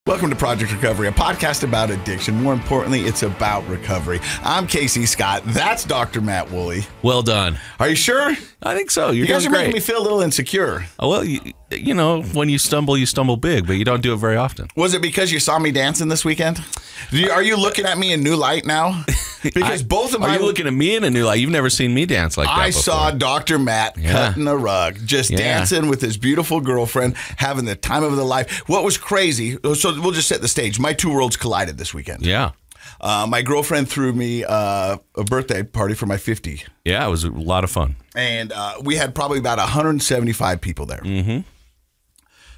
Welcome to Project Recovery, a podcast about addiction. More importantly, it's about recovery. I'm Casey Scott. That's Dr. Matt Wooley. Well done. Are you sure? I think so. You guys are making me feel a little insecure. Oh, well, you know, when you stumble big, but you don't do it very often. Was it because you saw me dancing this weekend? Are you looking at me in new light now? Because both of my... Are you looking at me in a new light? You've never seen me dance like that before. Saw Dr. Matt cutting a rug, just dancing with his beautiful girlfriend, having the time of their life. What was crazy, so we'll just set the stage. My two worlds collided this weekend. Yeah. My girlfriend threw me a birthday party for my 50. Yeah, it was a lot of fun. And we had probably about 175 people there. Mm-hmm.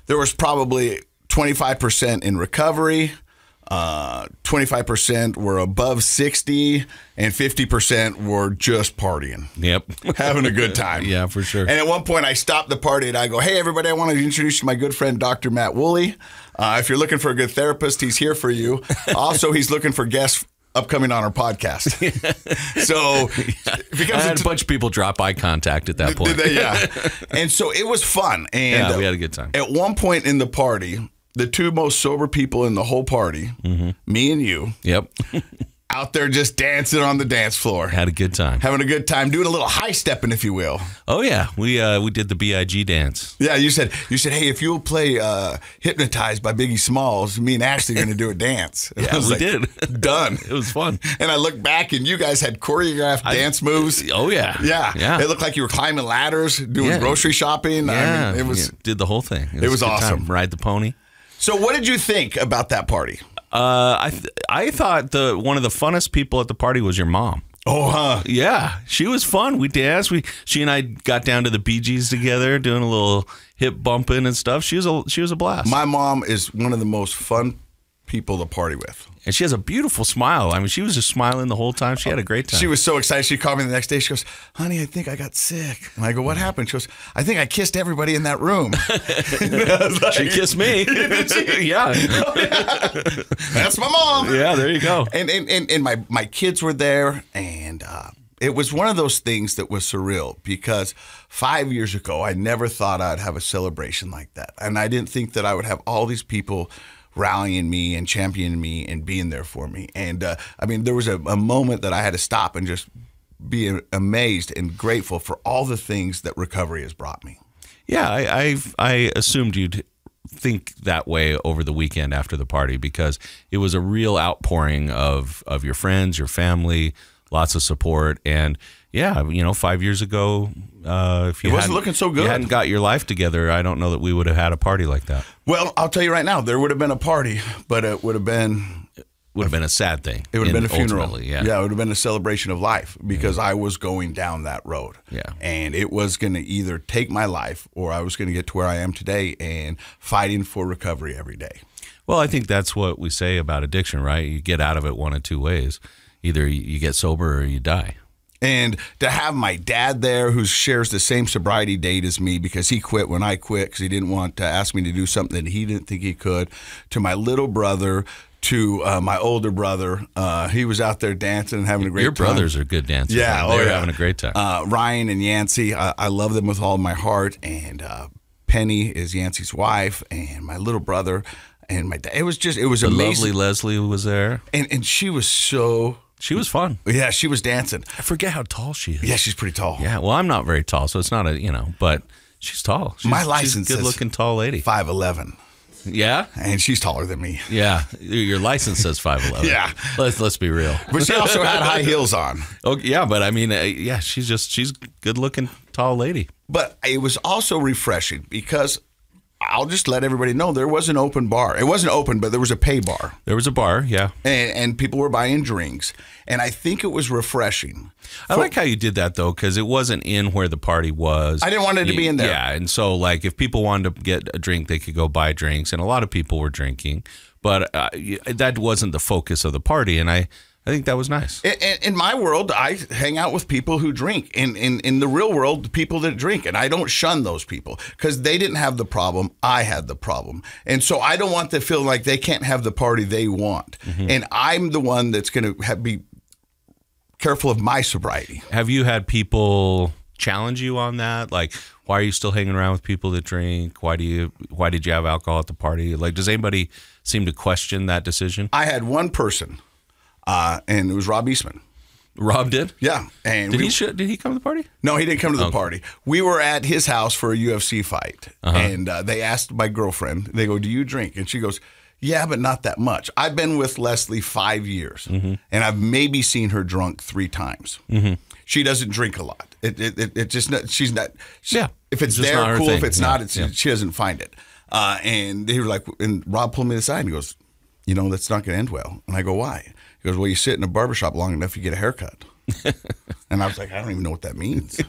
There was probably 25% in recovery, 25% were above 60, and 50% were just partying. Yep. Having a good time. Yeah, for sure. And at one point, I stopped the party and I go, hey, everybody, I want to introduce you to my good friend, Dr. Matt Wooley. If you're looking for a good therapist, he's here for you. Also, he's looking for guests upcoming on our podcast. So I had a bunch of people drop eye contact at that point. Yeah. And so it was fun. And we had a good time. At one point in the party, the two most sober people in the whole party, me and you, out there just dancing on the dance floor. Had a good time. Having a good time, doing a little high stepping, if you will. Oh, yeah. We did the BIG dance. Yeah, you said, hey, if you'll play Hypnotized by Biggie Smalls, me and Ashley are going to do a dance. Yeah, we did. Done. It was fun. And I looked back, and you guys had choreographed dance moves. Oh, yeah. Yeah. It looked like you were climbing ladders, doing grocery shopping. Yeah. I mean, it was, did the whole thing. It was awesome. Time. Ride the pony. So what did you think about that party? I thought one of the funnest people at the party was your mom. Oh, huh? Yeah, she was fun. We danced. She and I got down to the Bee Gees together, doing a little hip bumping and stuff. She was a blast. My mom is one of the most fun people to party with. And she has a beautiful smile. I mean, she was just smiling the whole time. She had a great time. She was so excited. She called me the next day. She goes, honey, I think I got sick. And I go, what happened? She goes, I think I kissed everybody in that room. Like, she kissed me. Did she? Yeah. Oh, yeah. That's my mom. Yeah, there you go. And my kids were there, and it was one of those things that was surreal because 5 years ago, I never thought I'd have a celebration like that. And I didn't think that I would have all these people rallying me and championing me and being there for me. And I mean, there was a moment that I had to stop and just be amazed and grateful for all the things that recovery has brought me. Yeah, I assumed you'd think that way over the weekend after the party because it was a real outpouring of your friends, your family, lots of support. And yeah, 5 years ago, if you wasn't looking so good, you hadn't got your life together, I don't know that we would have had a party like that. Well, I'll tell you right now, there would have been a party, but it would have been a sad thing. It would have been a funeral. Yeah, it would have been a celebration of life because I was going down that road. Yeah, and it was going to either take my life or I was going to get to where I am today and fighting for recovery every day. Well, I think that's what we say about addiction, right? You get out of it one of two ways. Either you get sober or you die. And to have my dad there who shares the same sobriety date as me because he quit when I quit because he didn't want to ask me to do something that he didn't think he could, to my little brother, to my older brother. He was out there dancing and having a great time. Your brothers are good dancers. Yeah. They were having a great time. Ryan and Yancey, I love them with all my heart. And Penny is Yancey's wife and my little brother and my dad. It was amazing. Lovely Leslie was there. And she was so... She was fun. Yeah, she was dancing. I forget how tall she is. Yeah, she's pretty tall. Yeah, well, I'm not very tall, so it's not but she's tall. My license she's a good-looking tall lady. 5'11". Yeah? And she's taller than me. Yeah, your license says 5'11". Yeah. Let's be real. But she also had high heels on. Oh, yeah, but I mean, she's a good-looking tall lady. But it was also refreshing because I'll just let everybody know there was an open bar. It wasn't open, but there was a pay bar. There was a bar, yeah. And people were buying drinks. And I think it was refreshing. I like how you did that, though, because it wasn't in where the party was. I didn't want it to be in there. Yeah, and so, like, if people wanted to get a drink, they could go buy drinks. And a lot of people were drinking. But that wasn't the focus of the party. And I think that was nice. In my world, I hang out with people who drink. In the real world, the people that drink. And I don't shun those people because they didn't have the problem. I had the problem. And so I don't want them to feel like they can't have the party they want. Mm-hmm. And I'm the one that's going to be careful of my sobriety. Have you had people challenge you on that? Like, why are you still hanging around with people that drink? Why did you have alcohol at the party? Like, does anybody seem to question that decision? I had one person, and it was Rob Eastman. Rob did? Yeah. And did he come to the party? No, he didn't come to the party. We were at his house for a UFC fight, and they asked my girlfriend, they go, "Do you drink?" And she goes, "Yeah, but not that much." I've been with Leslie 5 years, and I've maybe seen her drunk 3 times. She doesn't drink a lot. It just not, she's not. Yeah. If it's there, cool. If it's not, she doesn't find it. And he was like, and Rob pulled me aside and he goes, "You know, that's not going to end well." And I go, "Why?" He goes, "Well, you sit in a barbershop long enough, you get a haircut." And I was like, I don't even know what that means.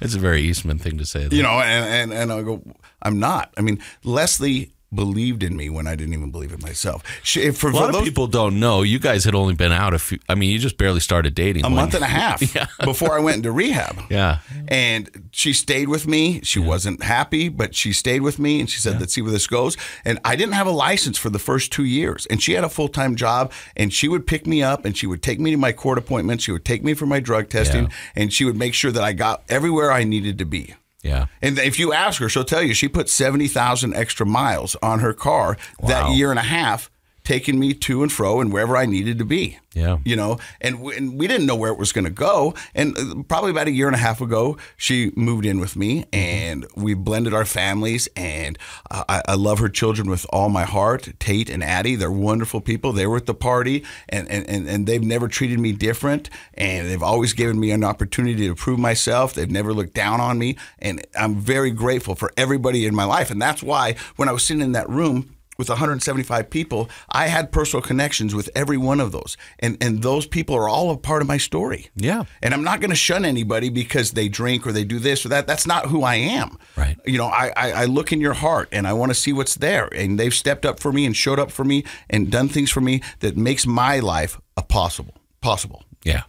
It's a very Eastman thing to say, though. You know, and I go, I'm not. I mean, Leslie believed in me when I didn't even believe in myself. A lot of people don't know. You guys had only been out you just barely started dating. A month and a half before I went into rehab. Yeah. And she stayed with me. She wasn't happy, but she stayed with me. And she said, let's see where this goes. And I didn't have a license for the first 2 years. And she had a full-time job. And she would pick me up and she would take me to my court appointments. She would take me for my drug testing. And she would make sure that I got everywhere I needed to be. Yeah. And if you ask her, she'll tell you she put 70,000 extra miles on her car that year and a half, taking me to and fro and wherever I needed to be. Yeah. You know, and we didn't know where it was going to go. And probably about a year and a half ago, she moved in with me and we blended our families. And I love her children with all my heart, Tate and Addie. They're wonderful people. They were at the party and they've never treated me different. And they've always given me an opportunity to prove myself. They've never looked down on me. And I'm very grateful for everybody in my life. And that's why when I was sitting in that room with 175 people, I had personal connections with every one of those. And those people are all a part of my story. Yeah. And I'm not going to shun anybody because they drink or they do this or that. That's not who I am. Right. You know, I look in your heart and I want to see what's there. And they've stepped up for me and showed up for me and done things for me that makes my life possible. Yeah.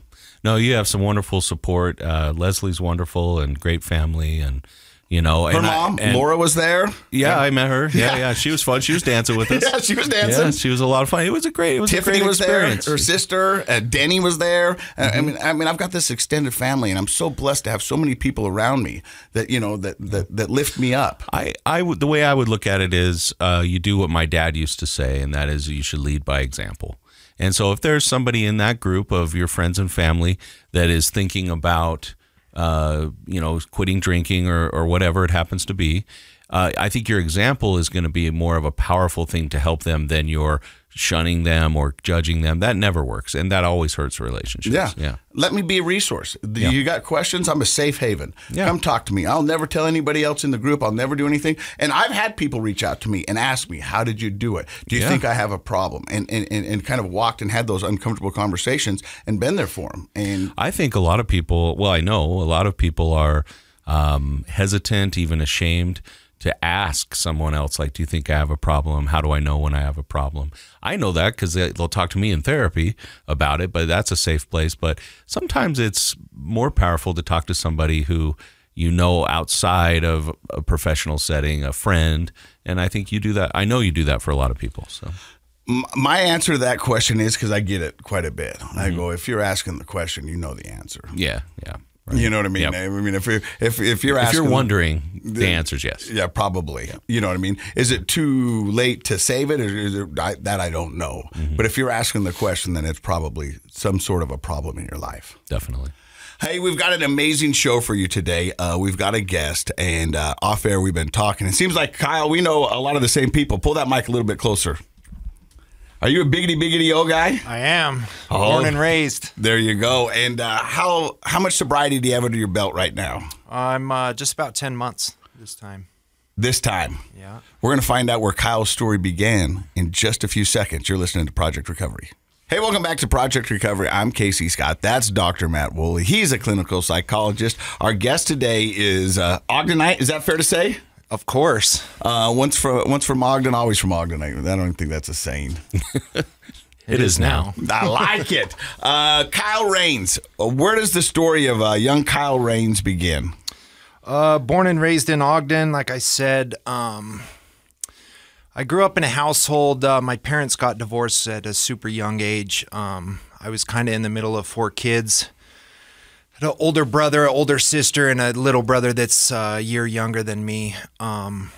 No, you have some wonderful support. Leslie's wonderful and great family, and you know, her mom, Laura, was there. Yeah, I met her. Yeah, she was fun. She was dancing with us. Yeah, she was dancing. Yeah, she was a lot of fun. Tiffany a great was experience. there. Her sister, Denny, was there. I mean, I've got this extended family, and I'm so blessed to have so many people around me that that lift me up. The way I would look at it is, you do what my dad used to say, and that is, you should lead by example. And so, if there's somebody in that group of your friends and family that is thinking about quitting drinking or whatever it happens to be, I think your example is going to be more of a powerful thing to help them than your shunning them or judging them. That never works, and that always hurts relationships. Yeah. Let me be a resource. You got questions? I'm a safe haven. Yeah. Come talk to me. I'll never tell anybody else in the group. I'll never do anything. And I've had people reach out to me and ask me, how did you do it? Do you think I have a problem? And kind of walked and had those uncomfortable conversations and been there for them. And I think a lot of people, I know a lot of people are hesitant, even ashamed to ask someone else, like, do you think I have a problem? How do I know when I have a problem? I know that because they'll talk to me in therapy about it, but that's a safe place. But sometimes it's more powerful to talk to somebody who you know outside of a professional setting, a friend. And I think you do that. I know you do that for a lot of people. So my answer to that question is, because I get it quite a bit. I go, if you're asking the question, you know the answer. Yeah. Right. You know what I mean? Yep. I mean, if you're asking, if you're wondering, the answer is yes. Yeah, probably. Yeah. You know what I mean? Is it too late to save it? Or is it, that I don't know. But if you're asking the question, then it's probably some sort of a problem in your life. Definitely. Hey, we've got an amazing show for you today. We've got a guest, and off air we've been talking. It seems like, Kyle, we know a lot of the same people. Pull that mic a little bit closer. Are you a biggity old guy? I am. Born and raised. There you go. And how much sobriety do you have under your belt right now? I'm just about 10 months this time. This time? Yeah. We're going to find out where Kyle's story began in just a few seconds. You're listening to Project Recovery. Hey, welcome back to Project Recovery. I'm Casey Scott. That's Dr. Matt Wooley. He's a clinical psychologist. Our guest today is Ogdenite. Is that fair to say? Of course. Once from Ogden, always from Ogden. I don't think that's a saying. It is now. I like it. Kyle Rains. Where does the story of young Kyle Rains begin? Born and raised in Ogden, like I said. I grew up in a household. My parents got divorced at a super young age. I was kind of in the middle of 4 kids. An older brother, an older sister, and a little brother that's a year younger than me.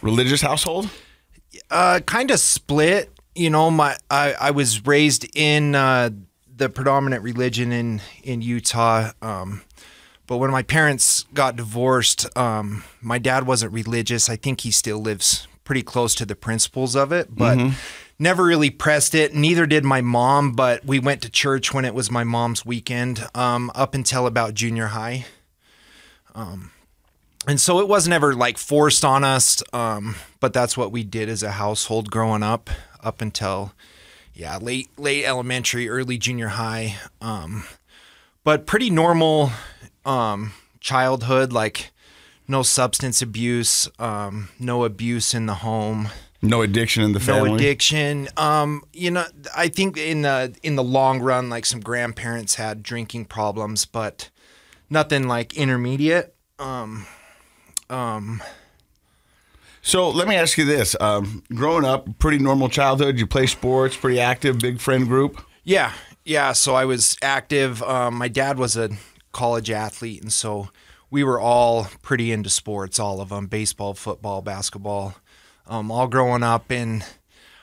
Religious household? Kind of split. I was raised in the predominant religion in Utah. But when my parents got divorced, my dad wasn't religious. I think he still lives pretty close to the principles of it, but never really pressed it. Neither did my mom, but we went to church when it was my mom's weekend, up until about junior high. And so it wasn't ever like forced on us, but that's what we did as a household growing up until, late elementary, early junior high. But pretty normal childhood, like no substance abuse, no abuse in the home. No addiction in the family. No addiction. I think in the long run, like some grandparents had drinking problems, but nothing like intermediate. So let me ask you this: growing up, pretty normal childhood. You play sports, pretty active, big friend group. Yeah. So I was active. My dad was a college athlete, and so we were all pretty into sports. All of them: baseball, football, basketball. All growing up, and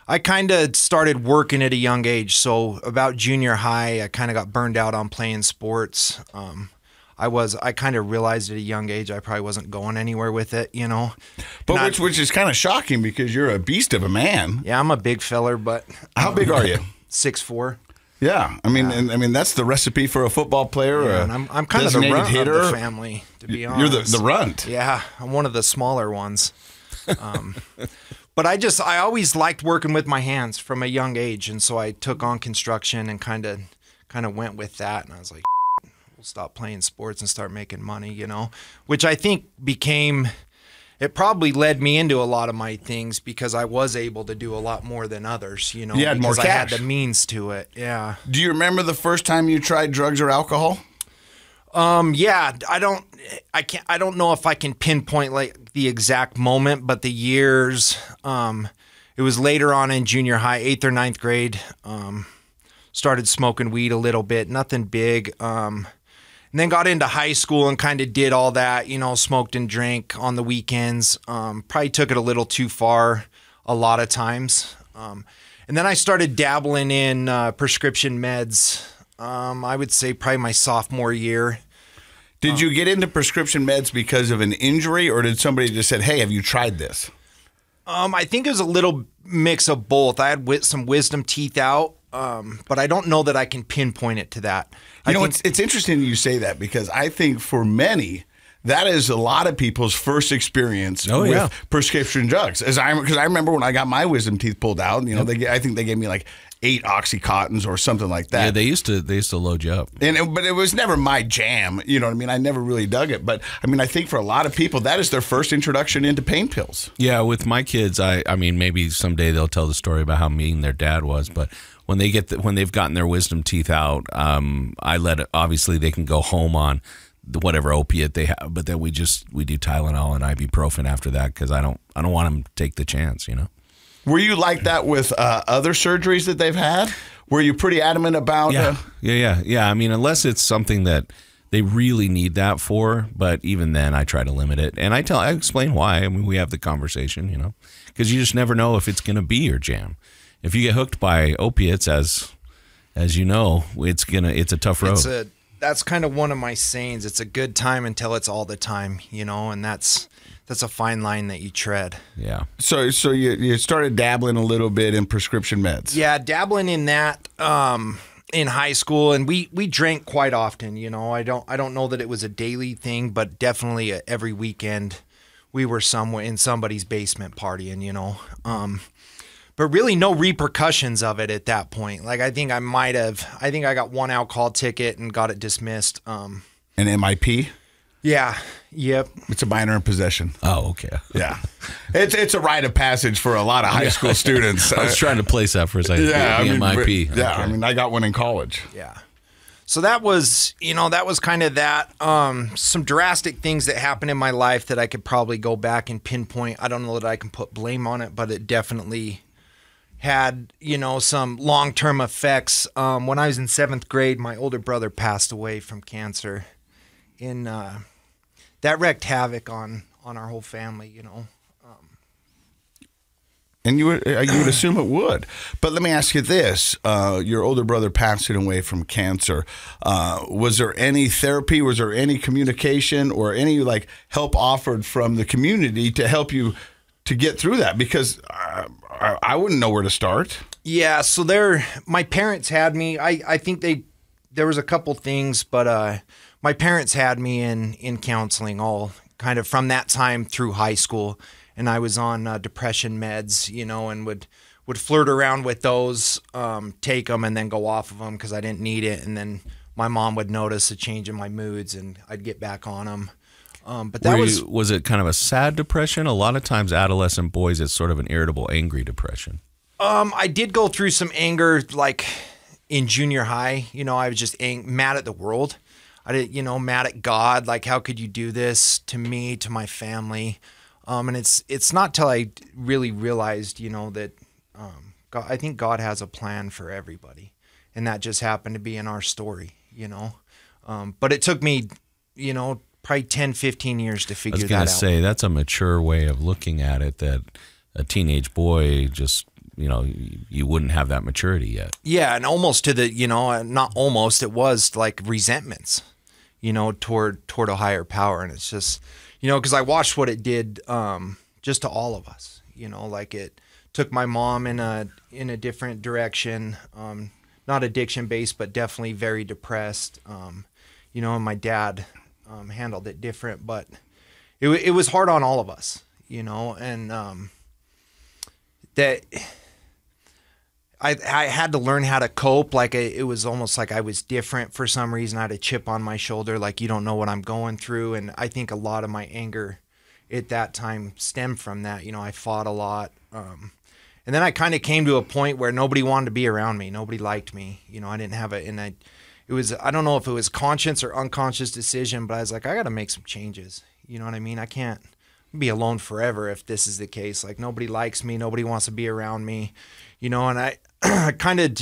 I kind of started working at a young age. So about junior high, I kind of got burned out on playing sports. I kind of realized at a young age I probably wasn't going anywhere with it, But which is kind of shocking because you're a beast of a man. Yeah, I'm a big feller, but how big are you? 6'4". Yeah, I mean that's the recipe for a football player. Yeah, and I'm kind of the runt hitter. of the family, to be honest. You're the runt. Yeah, I'm one of the smaller ones. But I always liked working with my hands from a young age, and so I took on construction and kind of went with that, and I was like, we'll stop playing sports and start making money, which I think it probably led me into a lot of my things because I was able to do a lot more than others, You had more cash. I had the means to it. Yeah. Do you remember the first time you tried drugs or alcohol? Yeah, I don't know if I can pinpoint like the exact moment, but the years, it was later on in junior high, 8th or 9th grade, started smoking weed a little bit, nothing big. And then got into high school and kind of did all that, smoked and drank on the weekends. Probably took it a little too far a lot of times. And then I started dabbling in prescription meds. I would say probably my sophomore year. Did you get into prescription meds because of an injury, or did somebody just said, "Hey, have you tried this"? I think it was a little mix of both. I had some wisdom teeth out, but I don't know that I can pinpoint it to that. It's interesting you say that because I think for many, that is a lot of people's first experience with prescription drugs. Because I remember when I got my wisdom teeth pulled out, I think they gave me like 8 Oxycontins or something like that. Yeah, they used to load you up. But it was never my jam, you know what I mean? I never really dug it. But I think for a lot of people, that is their first introduction into pain pills. Yeah, with my kids, I mean, maybe someday they'll tell the story about how mean their dad was, but when they've gotten their wisdom teeth out, obviously they can go home on whatever opiate they have, but then we do Tylenol and ibuprofen after that because I don't want them to take the chance, Were you like that with other surgeries that they've had? Were you pretty adamant about? Yeah. I mean, unless it's something that they really need that for, but even then, I try to limit it, and I explain why. I mean, we have the conversation, because you just never know if it's going to be your jam. If you get hooked by opiates, as you know, it's a tough road. That's kind of one of my sayings. It's a good time until it's all the time, and that's a fine line that you tread. Yeah. So you started dabbling a little bit in prescription meds. Yeah, dabbling in that in high school, and we drank quite often. I don't know that it was a daily thing, but definitely every weekend we were somewhere in somebody's basement partying. But really no repercussions of it at that point. Like I think I got one alcohol ticket and got it dismissed. An MIP? Yeah. Yep. It's a minor in possession. Oh, okay. Yeah. It's a rite of passage for a lot of high school students. I was trying to place that for a second. Yeah. MIP. Yeah. Okay. I got one in college. Yeah. So that was kind of that. Some drastic things that happened in my life that I could probably go back and pinpoint. I don't know that I can put blame on it, but it definitely had, some long-term effects. When I was in 7th grade, my older brother passed away from cancer. That wreaked havoc on our whole family, And you would assume it would. But let me ask you this. Your older brother passing away from cancer. Was there any therapy? Was there any communication or any like help offered from the community to help you to get through that? Because I wouldn't know where to start. Yeah, so my parents had me. I think there was a couple things, but my parents had me in counseling all kind of from that time through high school. And I was on depression meds, you know, and would flirt around with those, take them and then go off of them because I didn't need it. And then my mom would notice a change in my moods and I'd get back on them. But that was it kind of a sad depression? A lot of times adolescent boys, it's sort of an irritable, angry depression. I did go through some anger, like in junior high. You know, I was just mad at the world. I did, you know, mad at God. Like, how could you do this to me, to my family? And it's not till I really realized, you know, that God, I think God has a plan for everybody, and that just happened to be in our story, you know. But it took me, you know, probably 10, 15 years to figure that out. I was going to say, that's a mature way of looking at it, that a teenage boy just, you know, you wouldn't have that maturity yet. Yeah, and almost to the, you know, not almost, it was like resentments, you know, toward a higher power. And it's just, you know, because I watched what it did just to all of us, you know, like it took my mom in a different direction, not addiction based, but definitely very depressed, you know, and my dad handled it different, but it was hard on all of us, you know, and that I had to learn how to cope. Like it was almost like I was different for some reason. I had a chip on my shoulder, like you don't know what I'm going through. And I think a lot of my anger at that time stemmed from that. You know, I fought a lot. And then I kind of came to a point where nobody wanted to be around me. Nobody liked me. You know, I didn't have it was, I don't know if it was conscious or unconscious decision, but I was like, I got to make some changes. You know what I mean? I can't be alone forever if this is the case. Like nobody likes me. Nobody wants to be around me. You know, and I kind of.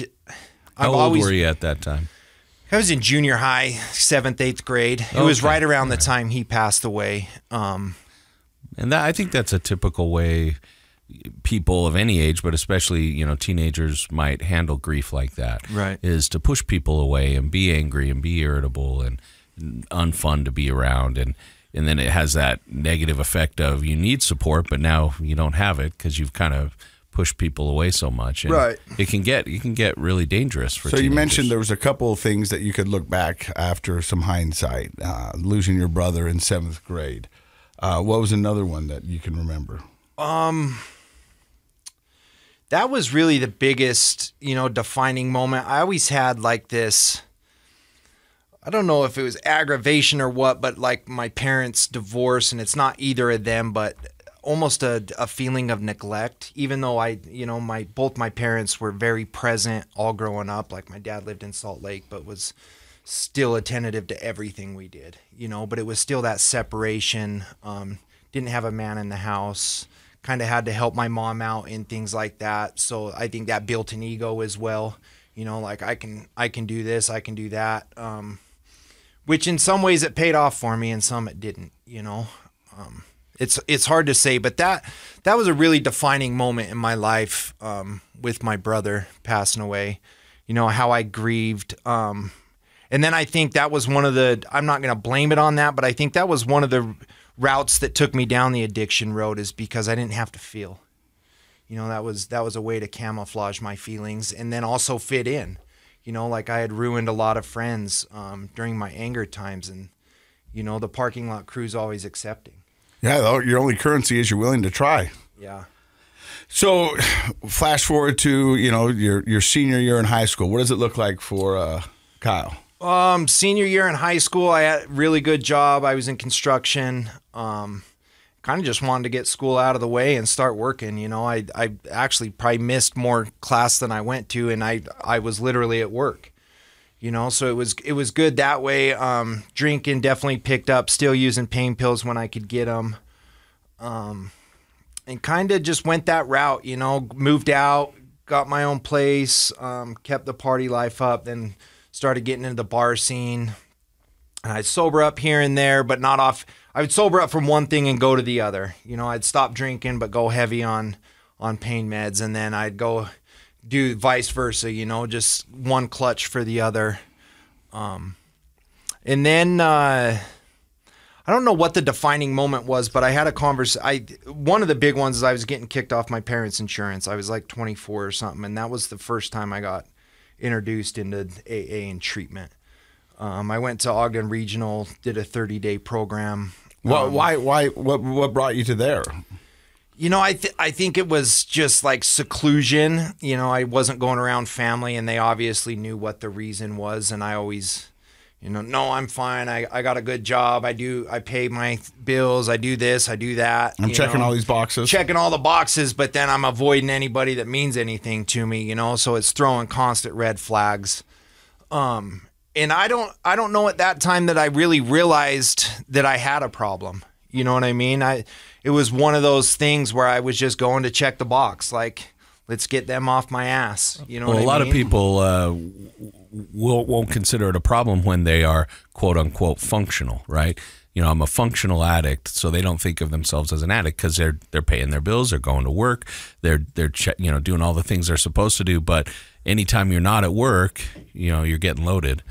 How old were you at that time? I was in junior high, 7th, 8th grade. It was right around the time he passed away. And I think that's a typical way people of any age, but especially, you know, teenagers might handle grief like that. Right. Is to push people away and be angry and be irritable and unfun to be around. And then it has that negative effect of you need support, but now you don't have it because you've kind of push people away so much, and right. it can get really dangerous for teenagers. You mentioned there was a couple of things that you could look back after some hindsight, losing your brother in 7th grade. What was another one that you can remember? That was really the biggest, you know, defining moment. I always had like this, I don't know if it was aggravation or what, but like my parents' divorce, and it's not either of them, but almost a feeling of neglect, even though both my parents were very present all growing up. Like my dad lived in Salt Lake, but was still attentive to everything we did, you know, but it was still that separation. Didn't have a man in the house, kind of had to help my mom out in things like that. So I think that built an ego as well, you know, like I can do this, I can do that. Which in some ways it paid off for me and some it didn't, you know. It's hard to say, but that was a really defining moment in my life with my brother passing away, you know, how I grieved. And then I think that was one of the, I'm not going to blame it on that, but I think that was one of the routes that took me down the addiction road, is because I didn't have to feel. You know, that was a way to camouflage my feelings and then also fit in. You know, like I had ruined a lot of friends during my anger times, and, you know, the parking lot crew's always accepting. Yeah, your only currency is you're willing to try. Yeah. So, flash forward to, you know, your senior year in high school. What does it look like for Kyle? Senior year in high school, I had a really good job. I was in construction. Kind of just wanted to get school out of the way and start working. You know, I actually probably missed more class than I went to, and I was literally at work. You know, so it was good that way. Drinking definitely picked up, still using pain pills when I could get them. And kind of just went that route, you know, moved out, got my own place, kept the party life up, then started getting into the bar scene. And I'd sober up here and there, but not off. I would sober up from one thing and go to the other. You know, I'd stop drinking, but go heavy on on pain meds, and then I'd go do vice versa, you know, just one clutch for the other. And then I don't know what the defining moment was, but I had a one of the big ones is I was getting kicked off my parents' insurance. I was like 24 or something, and that was the first time I got introduced into AA and treatment. I went to Ogden Regional, did a 30-day program. What brought you to there? You know, I think it was just like seclusion. You know, I wasn't going around family, and they obviously knew what the reason was. And I always, you know, no, I'm fine. I got a good job. I pay my bills. I do this. I do that. I'm checking all these boxes. Checking all the boxes, but then I'm avoiding anybody that means anything to me, you know, so it's throwing constant red flags. And I don't know at that time that I really realized that I had a problem. You know what I mean? It was one of those things where I was just going to check the box, like, let's get them off my ass. You know what I mean? A lot of people won't consider it a problem when they are quote unquote functional, right? You know, I'm a functional addict, so they don't think of themselves as an addict because they're paying their bills, they're going to work, they're doing all the things they're supposed to do. But anytime you're not at work, you know, you're getting loaded.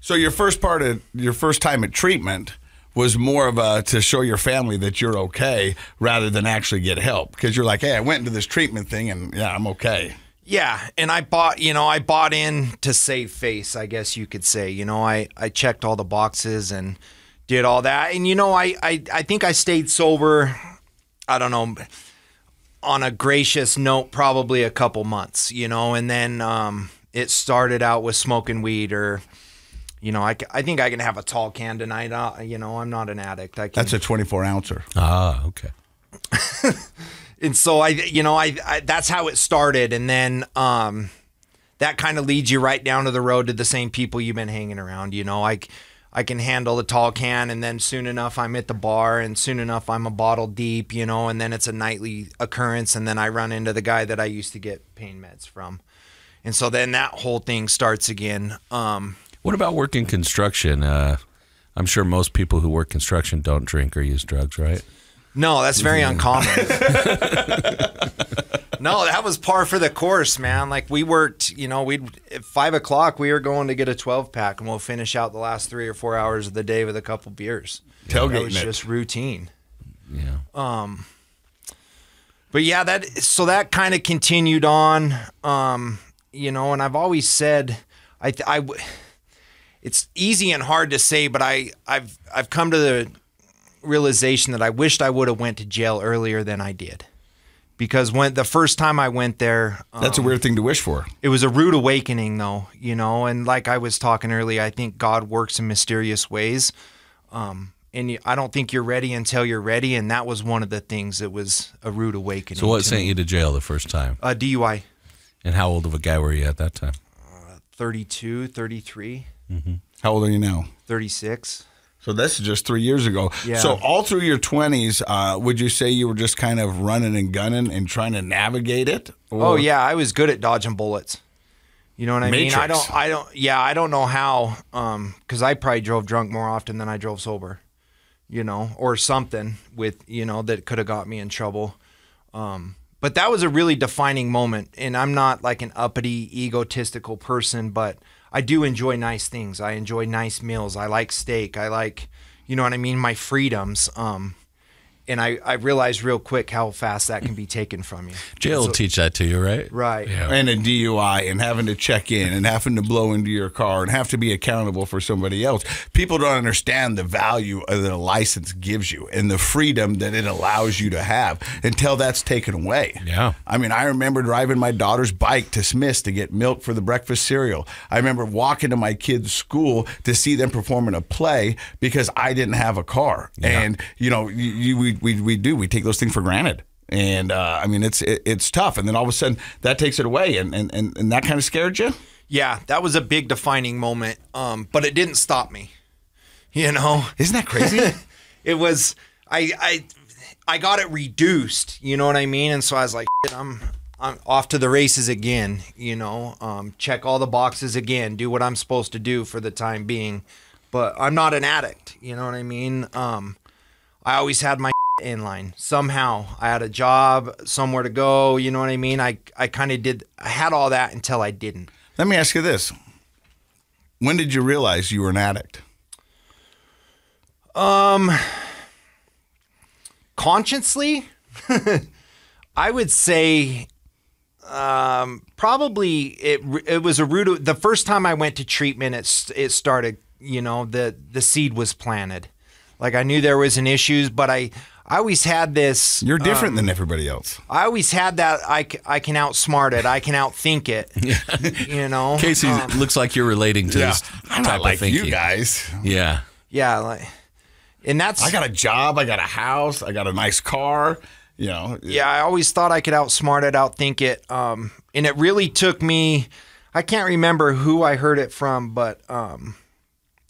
So your first time at treatment was more of to show your family that you're okay rather than actually get help, because you're like, hey, I went into this treatment thing and yeah, I'm okay. Yeah, and I bought in to save face, I guess you could say. You know, I checked all the boxes and did all that. And, you know, I think I stayed sober, I don't know, on a gracious note, probably a couple months, you know, and then it started out with smoking weed or, you know, I think I can have a tall can tonight. You know, I'm not an addict. That's a 24-ouncer. Ah, okay. And so I that's how it started. And then that kind of leads you right down to the road to the same people you've been hanging around. You know, I can handle the tall can, and then soon enough I'm at the bar, and soon enough I'm a bottle deep, you know, and then it's a nightly occurrence, and then I run into the guy that I used to get pain meds from. And so then that whole thing starts again. What about working construction? I'm sure most people who work construction don't drink or use drugs, right? No, that's very uncommon. No, that was par for the course, man. Like, we worked, you know, at 5 o'clock, we were going to get a 12-pack, and we'll finish out the last 3 or 4 hours of the day with a couple beers. Tailgating. That was just routine. Yeah. But yeah, that kind of continued on, you know, and I've always said, it's easy and hard to say, but I've come to the realization that I wished I would have went to jail earlier than I did, because when the first time I went there, that's a weird thing to wish for. It was a rude awakening, though, you know. And like I was talking earlier, I think God works in mysterious ways, and I don't think you're ready until you're ready. And that was one of the things that was a rude awakening. So what sent you to jail the first time? DUI. And how old of a guy were you at that time? 32, 33. Mm-hmm. How old are you now? 36. So this is just 3 years ago. Yeah. So all through your 20s, would you say you were just kind of running and gunning and trying to navigate it? Or? Oh yeah, I was good at dodging bullets. You know what I Matrix. mean? I don't know how, because I probably drove drunk more often than I drove sober, you know, or something with, you know, that could have got me in trouble. But that was a really defining moment, and I'm not like an uppity, egotistical person, but I do enjoy nice things. I enjoy nice meals. I like steak. I like, you know what I mean, my freedoms. And I realized real quick how fast that can be taken from you. Jail will teach that to you, right? Right. Yeah. And a DUI and having to check in and having to blow into your car and have to be accountable for somebody else. People don't understand the value that a license gives you and the freedom that it allows you to have until that's taken away. Yeah. I mean, I remember driving my daughter's bike to Smith's to get milk for the breakfast cereal. I remember walking to my kids' school to see them performing a play because I didn't have a car. Yeah. And, you know, we take those things for granted. And I mean, it's tough. And then all of a sudden that takes it away. And that kind of scared you? Yeah, that was a big defining moment. But it didn't stop me, you know? Isn't that crazy? It was, I got it reduced, you know what I mean? And so I was like, I'm off to the races again, you know, check all the boxes again, do what I'm supposed to do for the time being. But I'm not an addict, you know what I mean? I always had my in line. Somehow I had a job, somewhere to go. You know what I mean? I kind of did. I had all that until I didn't. Let me ask you this. When did you realize you were an addict? Consciously, I would say probably it was a root. The first time I went to treatment, it started. You know, the seed was planted. Like I knew there was an issue, but I always had this. You're different than everybody else. I always had that. I can outsmart it. I can outthink it. You know, Casey, looks like you're relating to this I'm type not like of thinking. you guys. Yeah. yeah, like, and that's. I got a job. I got a house. I got a nice car. You know. Yeah, I always thought I could outsmart it, outthink it. And it really took me. I can't remember who I heard it from, but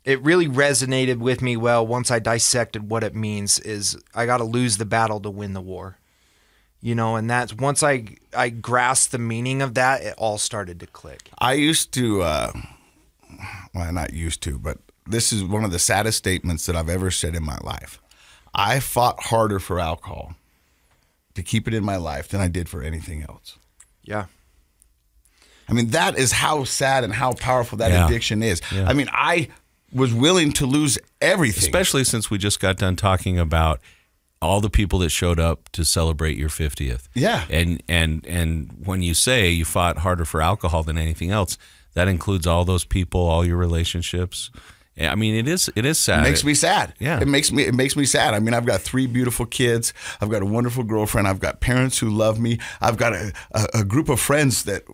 it really resonated with me well once I dissected what it means is I got to lose the battle to win the war. You know, and that's once I grasped the meaning of that, it all started to click. I used to, well, not used to, but this is one of the saddest statements that I've ever said in my life. I fought harder for alcohol to keep it in my life than I did for anything else. Yeah. I mean, that is how sad and how powerful that Yeah. addiction is. Yeah. I mean, I was willing to lose everything. Especially since we just got done talking about all the people that showed up to celebrate your 50th. Yeah. And when you say you fought harder for alcohol than anything else, that includes all those people, all your relationships. I mean, it is sad. It makes me sad. Yeah. It makes me sad. I mean, I've got 3 beautiful kids. I've got a wonderful girlfriend. I've got parents who love me. I've got a group of friends that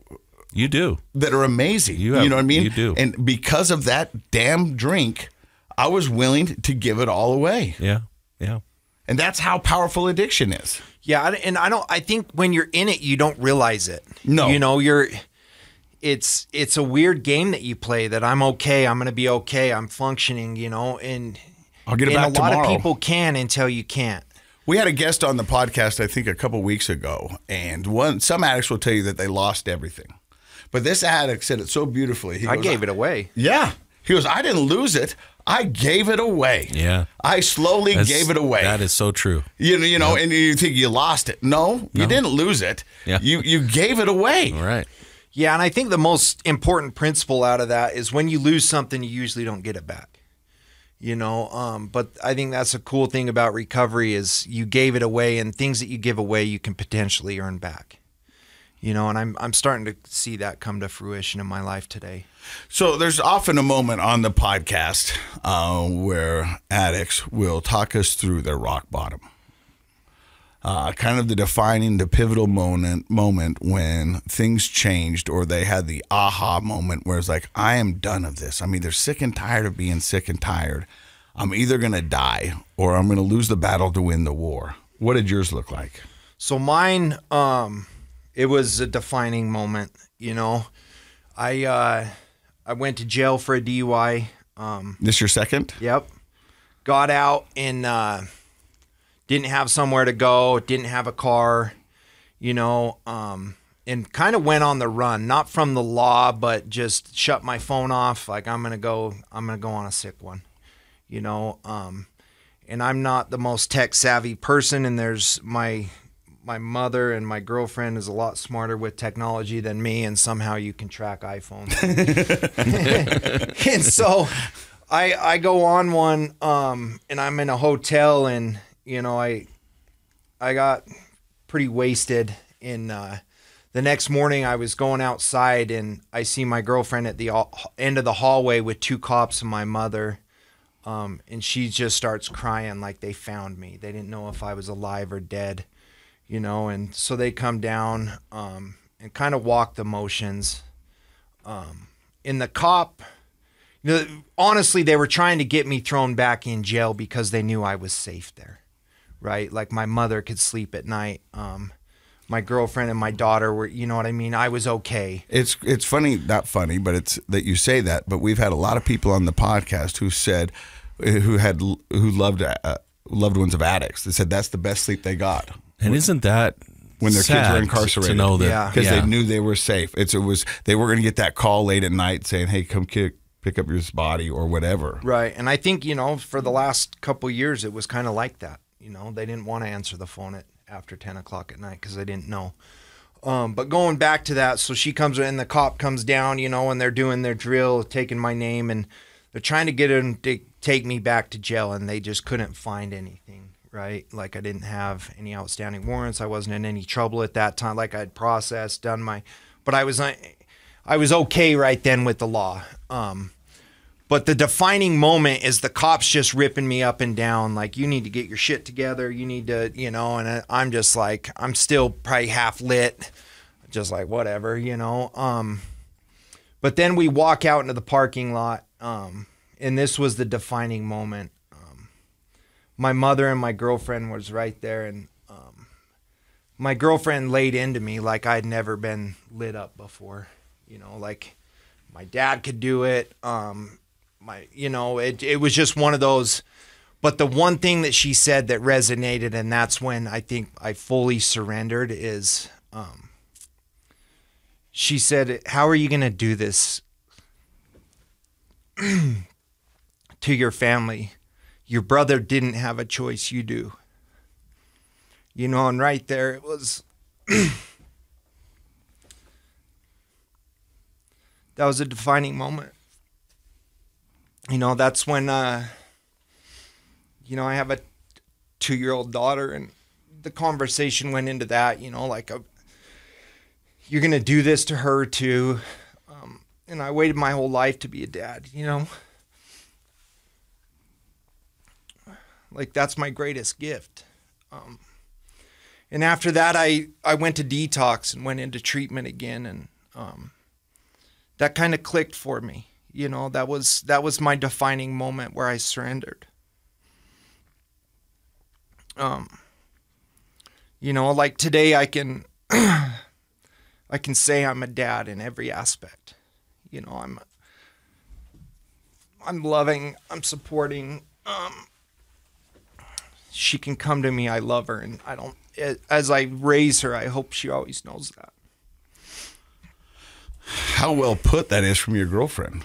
You do. that are amazing. You know what I mean? you do. And because of that damn drink, I was willing to give it all away. Yeah. Yeah. And that's how powerful addiction is. Yeah, and I think when you're in it, you don't realize it. No. You know, it's a weird game that you play that I'm okay, I'm going to be okay, I'm functioning, you know, and I'll get it back a lot tomorrow. of people can until you can't. We had a guest on the podcast, I think, a couple weeks ago, and some addicts will tell you that they lost everything. But this addict said it so beautifully. He I goes, gave it away. Yeah. He goes, I didn't lose it. I gave it away. Yeah. I slowly gave it away. That is so true. You know, and you think you lost it. No, you didn't lose it. Yeah. You gave it away. All right. Yeah, and I think the most important principle out of that is when you lose something, you usually don't get it back. You know, but I think that's a cool thing about recovery is you gave it away, and things that you give away, you can potentially earn back. You know, and I'm starting to see that come to fruition in my life today. So there's often a moment on the podcast where addicts will talk us through their rock bottom. Kind of the pivotal moment when things changed, or they had the aha moment where it's like, I am done of this. I'm either sick and tired of being sick and tired. I'm either going to die or I'm going to lose the battle to win the war. What did yours look like? So mine, it was a defining moment. You know, I went to jail for a DUI. This your second? Yep. Got out and didn't have somewhere to go, didn't have a car, you know, and kind of went on the run, not from the law, but just shut my phone off. Like I'm going to go on a sick one, you know, and I'm not the most tech savvy person. And there's my mother and my girlfriend is a lot smarter with technology than me. And somehow you can track iPhones. And so I go on one, and I'm in a hotel, and you know, I got pretty wasted. And the next morning, I was going outside, and I see my girlfriend at the end of the hallway with 2 cops and my mother, and she just starts crying like they found me. They didn't know if I was alive or dead, you know. And so they come down and kind of walk the motions. And the cop, you know, honestly, they were trying to get me thrown back in jail because they knew I was safe there. Right? Like my mother could sleep at night. My girlfriend and my daughter were, you know what I mean? I was okay. It's funny, not funny, but it's that you say that. But we've had a lot of people on the podcast who said, who loved loved ones of addicts. They said that's the best sleep they got. And isn't that when their kids sad were incarcerated? To know that, Yeah. Because they knew they were safe. They were going to get that call late at night saying, "Hey, come pick up your body," or whatever. Right. And I think, you know, for the last couple of years, it was kind of like that. You know, they didn't want to answer the phone after 10 o'clock at night because they didn't know. But going back to that, so she comes in, the cop comes down, you know, and they're doing their drill, taking my name, and they're trying to get him to take me back to jail, and they just couldn't find anything, right? Like I didn't have any outstanding warrants. I wasn't in any trouble at that time. Like I'd processed, done my, but I was okay right then with the law. But the defining moment is the cops just ripping me up and down. Like, you need to get your shit together. You need to, you know, and I'm just like, I'm still probably half lit, just like, whatever, you know. But then we walk out into the parking lot, and this was the defining moment. My mother and my girlfriend was right there, and my girlfriend laid into me like I'd never been lit up before. You know, like my dad could do it. You know, it was just one of those. But the one thing that she said that resonated, and that's when I think I fully surrendered, is she said, "How are you going to do this to your family? Your brother didn't have a choice, you do." You know, and right there it was, that was a defining moment. You know, that's when, you know, I have a 2-year-old daughter, and the conversation went into that, you know, like, you're going to do this to her too. And I waited my whole life to be a dad, you know. Like, that's my greatest gift. And after that, I went to detox and went into treatment again, and that kind of clicked for me. You know, that was my defining moment where I surrendered. You know, like today I can say I'm a dad in every aspect. You know, I'm loving, I'm supporting. She can come to me, I love her, and as I raise her, I hope she always knows that. How well put that is from your girlfriend.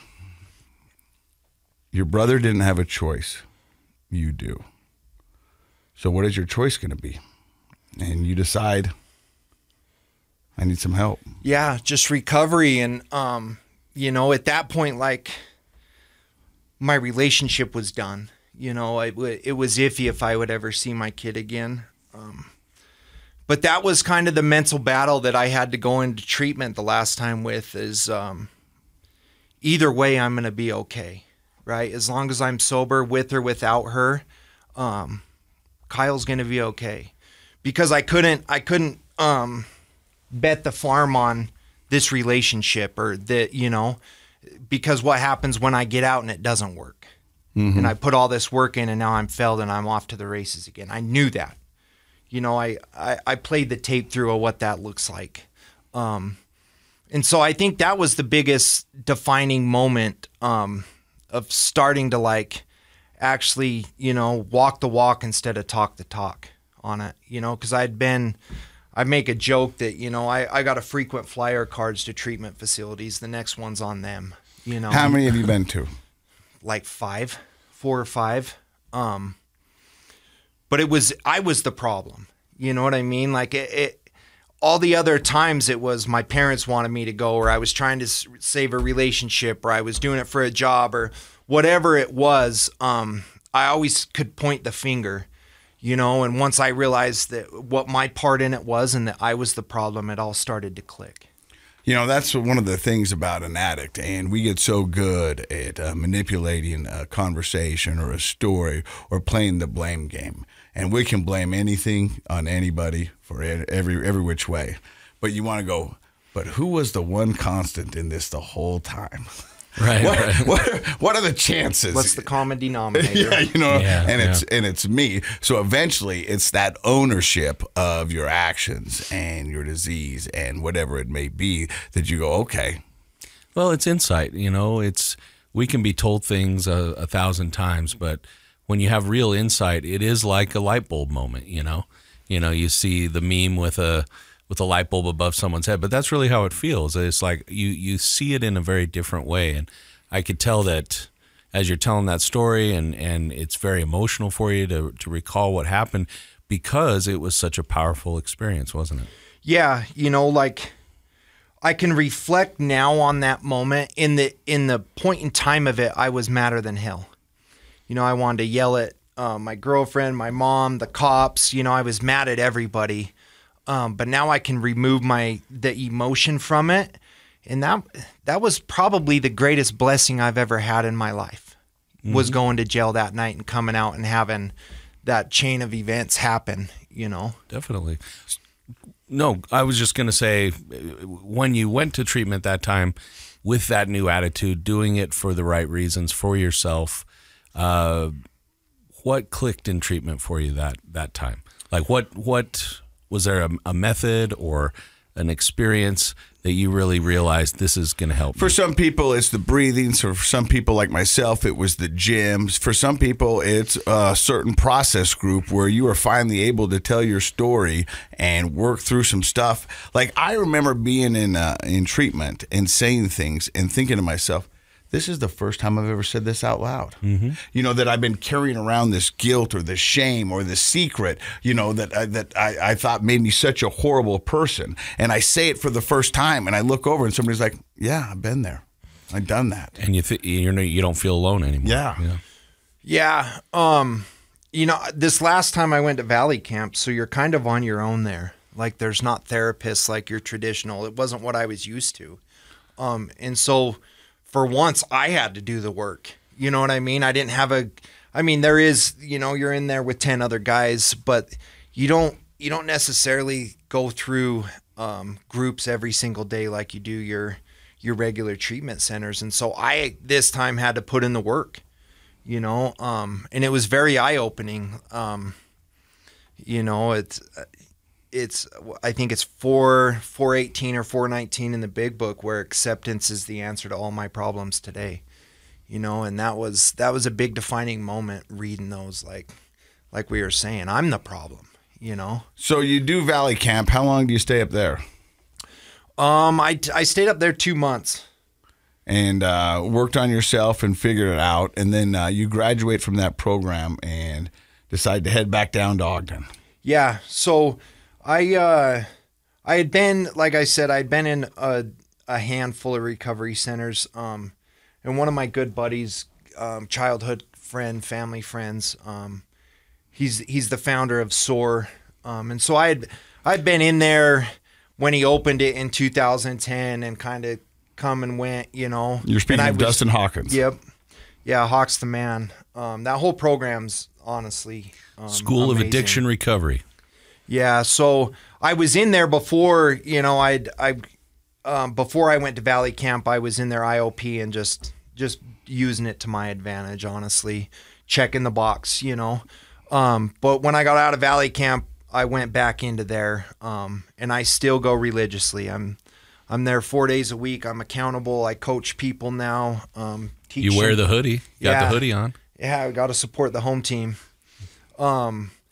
Your brother didn't have a choice. You do. So what is your choice going to be? And you decide, I need some help. Yeah, just recovery. And, you know, at that point, like, my relationship was done. You know, it was iffy if I would ever see my kid again. But that was kind of the mental battle that I had to go into treatment the last time with, is either way, I'm going to be okay. Right? As long as I'm sober, with or without her, Kyle's going to be okay. Because I couldn't bet the farm on this relationship, or that, you know, because what happens when I get out and it doesn't work? Mm-hmm. And I put all this work in, and now I'm failed and I'm off to the races again. I knew that. You know, I played the tape through of what that looks like. And so I think that was the biggest defining moment, of starting to, like, actually, you know, walk the walk instead of talk the talk on it, you know, because I make a joke that, you know, I got a frequent flyer cards to treatment facilities. The next one's on them, you know. How many have you been to? Like 4 or 5. But I was the problem. You know what I mean? Like, all the other times it was my parents wanted me to go, or I was trying to save a relationship, or I was doing it for a job, or whatever it was. I always could point the finger, you know, and once I realized that what my part in it was, and that I was the problem, it all started to click. You know, that's one of the things about an addict, and we get so good at manipulating a conversation or a story or playing the blame game. And we can blame anything on anybody for every which way. But you want to go, but who was the one constant in this the whole time? Right. What are the chances? What's the common denominator? Yeah, you know, Yeah, and it's me. So eventually it's that ownership of your actions and your disease and whatever it may be that you go, okay. Well, it's insight, you know, we can be told things 1,000 times, but when you have real insight, it is like a light bulb moment, you know. You know, you see the meme with a light bulb above someone's head, but that's really how it feels. It's like you see it in a very different way. And I could tell that as you're telling that story, and it's very emotional for you to recall what happened because it was such a powerful experience, wasn't it? Yeah, like I can reflect now on that moment. In the point in time of it, I was madder than hell. I wanted to yell at my girlfriend, my mom, the cops. I was mad at everybody. But now I can remove the emotion from it. And that was probably the greatest blessing I've ever had in my life, was going to jail that night and coming out and having that chain of events happen, Definitely. No, I was just going to say, when you went to treatment that time with that new attitude, doing it for the right reasons for yourself, what clicked in treatment for you that time? Like what was there a method or an experience that you really realized this is going to help For me? some people, it's the breathing. So for some people like myself, it was the gyms. For some people, it's a certain process group where you are finally able to tell your story and work through some stuff. Like I remember being in treatment and saying things and thinking to myself, this is the first time I've ever said this out loud. That I've been carrying around this guilt or this shame or this secret, that I thought made me such a horrible person. And I say it for the first time and I look over and somebody's like, yeah, I've been there. I've done that. And you don't feel alone anymore. Yeah. Yeah. This last time I went to Valley Camp, so you're kind of on your own there. Like there's not therapists like your traditional. It wasn't what I was used to. And so for once I had to do the work. You know what I mean? I didn't have there is, you're in there with 10 other guys, but you don't necessarily go through groups every single day like you do your regular treatment centers. And so I this time had to put in the work, and it was very eye-opening. It's I think it's 418 or 419 in the big book, where acceptance is the answer to all my problems today. And that was a big defining moment reading those, like we were saying, I'm the problem, So you do Valley Camp. How long do you stay up there? I stayed up there 2 months. And worked on yourself and figured it out. And then you graduate from that program and decide to head back down to Ogden. Yeah. So I had been, like I said, I'd been in a handful of recovery centers. And one of my good buddies, childhood friend, family friends, he's the founder of SOAR. And so I'd been in there when he opened it in 2010 and kind of come and went, You're speaking of Dustin Hawkins. Yep. Yeah, Hawk's the man. That whole program's honestly School amazing. of Addiction Recovery. Yeah, so I was in there before, before I went to Valley Camp, I was in their IOP and just using it to my advantage, honestly, checking the box, But when I got out of Valley Camp, I went back into there, and I still go religiously. I'm there 4 days a week. I'm accountable. I coach people now. Teach You wear them. the hoodie. Got the hoodie on. Yeah, I got to support the home team.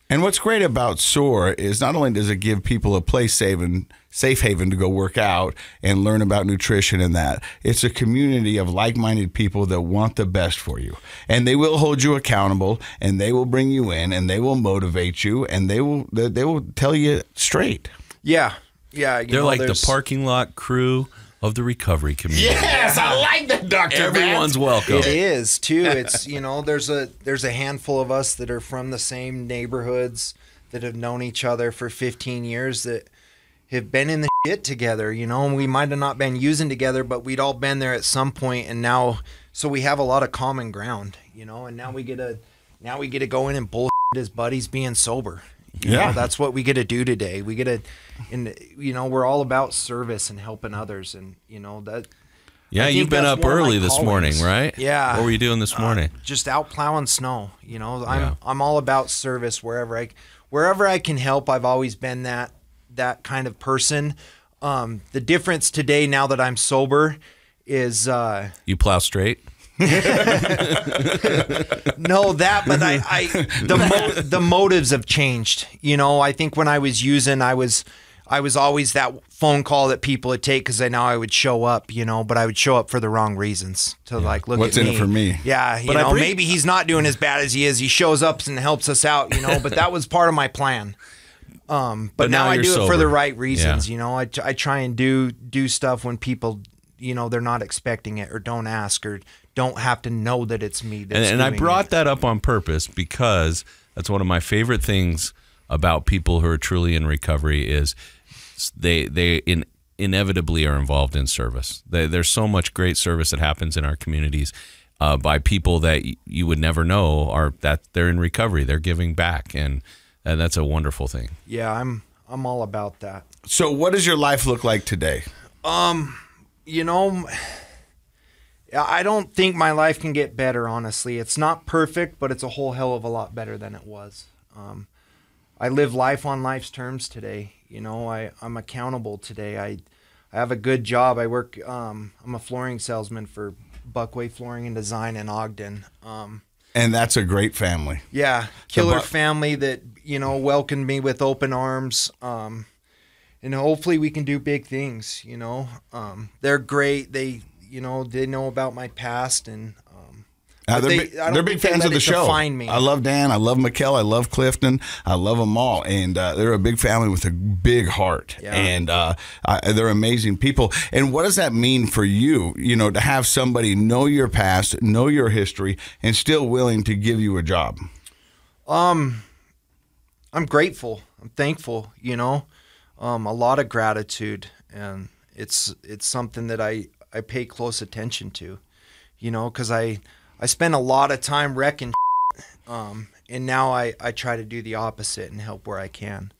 And what's great about SOAR is not only does it give people a safe haven to go work out and learn about nutrition and that, it's a community of like-minded people that want the best for you. And they will hold you accountable, and they will bring you in, and they will motivate you, and they will tell you straight. Yeah. Yeah. They're like the parking lot crew of the recovery community. Yes, I like that, Dr. Everyone's welcome. It is too. It's there's a handful of us that are from the same neighborhoods that have known each other for 15 years that have been in the shit together, and we might have not been using together, but we'd all been there at some point, and now so we have a lot of common ground, and now we get to go in and bullshit as buddies being sober. That's what we get to do today. We get to, and we're all about service and helping others, and that. Yeah, you've been up early this morning, right? Yeah. What were you doing this morning? Just out plowing snow. I'm all about service wherever I can help. I've always been that kind of person. The difference today, now that I'm sober, is you plow straight. No, but the motives have changed. I think when I was using, I I was always that phone call that people would take because I know I would show up, but I would show up for the wrong reasons to like, look What's at in me. it for me? Yeah. Maybe he's not doing as bad as he is. He shows up and helps us out, but that was part of my plan. But now I do it for the right reasons. I try and do stuff when people, they're not expecting it or don't ask or don't have to know that it's me. And I brought that up on purpose because that's one of my favorite things about people who are truly in recovery is they inevitably are involved in service. There's so much great service that happens in our communities by people that you would never know are that they're in recovery. They're giving back, and that's a wonderful thing. Yeah, I'm all about that. So what does your life look like today? I don't think my life can get better, honestly. It's not perfect, but it's a whole hell of a lot better than it was. I live life on life's terms today. I'm accountable today. I have a good job. I work, I'm a flooring salesman for Buckway Flooring and Design in Ogden. And that's a great family. Yeah, killer family that, welcomed me with open arms. And hopefully we can do big things, They're great. They know about my past and they're big fans of the show. Define me. I love Dan. I love Mikkel. I love Clifton. I love them all. And they're a big family with a big heart. Yeah. And they're amazing people. And what does that mean for you, to have somebody know your past, know your history, and still willing to give you a job? I'm grateful. I'm thankful, a lot of gratitude. And it's something that I pay close attention to, because I spend a lot of time wrecking and now I try to do the opposite and help where I can.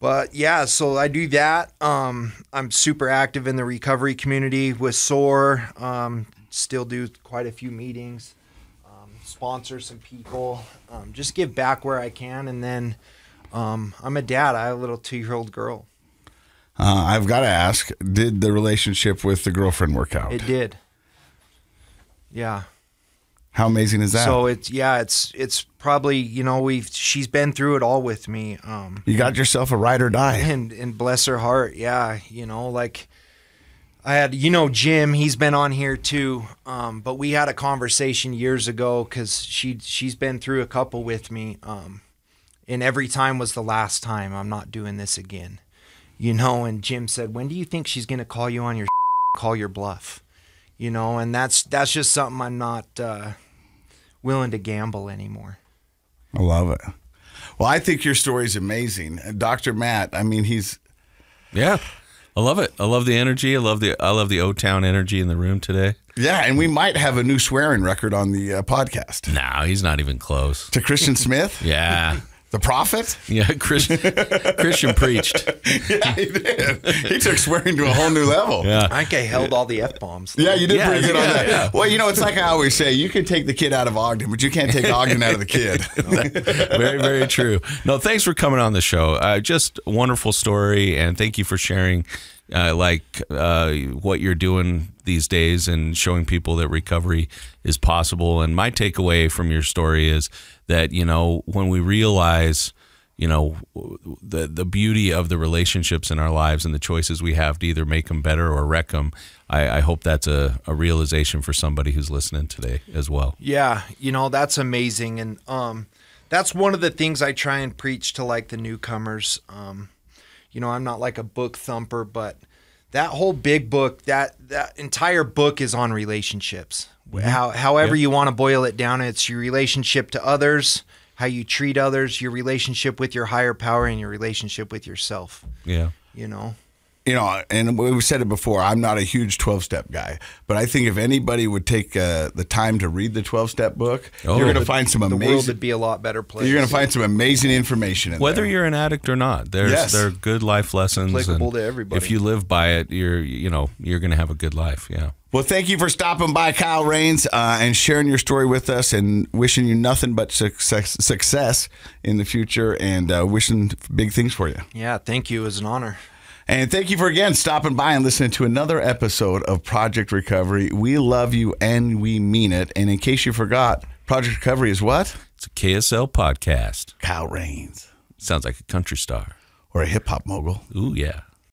But yeah, so I do that. I'm super active in the recovery community with SOAR. Still do quite a few meetings, sponsor some people, just give back where I can. And then I'm a dad. I have a little 2-year-old girl. I've got to ask, did the relationship with the girlfriend work out? It did. Yeah. How amazing is that? So it's probably, she's been through it all with me. You got yourself a ride or die. And bless her heart. Yeah. Like I had, Jim, he's been on here too. But we had a conversation years ago cause she's been through a couple with me. And every time was the last time. I'm not doing this again, and Jim said, when do you think she's going to call you on your call your bluff? And that's just something I'm not willing to gamble anymore. I love it. Well, I think your story is amazing. Dr. Matt, Yeah, I love it. I love the energy. I love the O-Town energy in the room today. Yeah, and we might have a new swearing record on the podcast. No, he's not even close. To Christian Smith? Yeah. The prophet? Yeah, Christian preached. Yeah, he did. He took swearing to a whole new level. Yeah. I think I held all the F-bombs. Yeah, you did pretty good on that. Yeah. Well, it's like I always say, you can take the kid out of Ogden, but you can't take Ogden out of the kid. Very, very true. No, thanks for coming on the show. Just a wonderful story, and thank you for sharing what you're doing these days and showing people that recovery is possible. And my takeaway from your story is that, when we realize, the beauty of the relationships in our lives and the choices we have to either make them better or wreck them, I hope that's a realization for somebody who's listening today as well. Yeah, that's amazing. And that's one of the things I try and preach to like the newcomers. I'm not like a book thumper, but that whole big book, that entire book is on relationships. However you want to boil it down, it's your relationship to others, how you treat others, your relationship with your higher power, and your relationship with yourself. Yeah. And we've said it before, I'm not a huge 12-step guy, but I think if anybody would take the time to read the 12-step book, you're going to find some amazing... The world would be a lot better place. You're going to find some amazing information in Whether there. you're an addict or not, there are good life lessons. Applicable to everybody. If you live by it, you're going to have a good life, yeah. Well, thank you for stopping by, Kyle Rains, and sharing your story with us, and wishing you nothing but success in the future, and wishing big things for you. Yeah, thank you. It was an honor. And thank you for, again, stopping by and listening to another episode of Project Recovery. We love you, and we mean it. And in case you forgot, Project Recovery is what? It's a KSL podcast. Kyle Rains. Sounds like a country star. or a hip hop mogul. Ooh, yeah.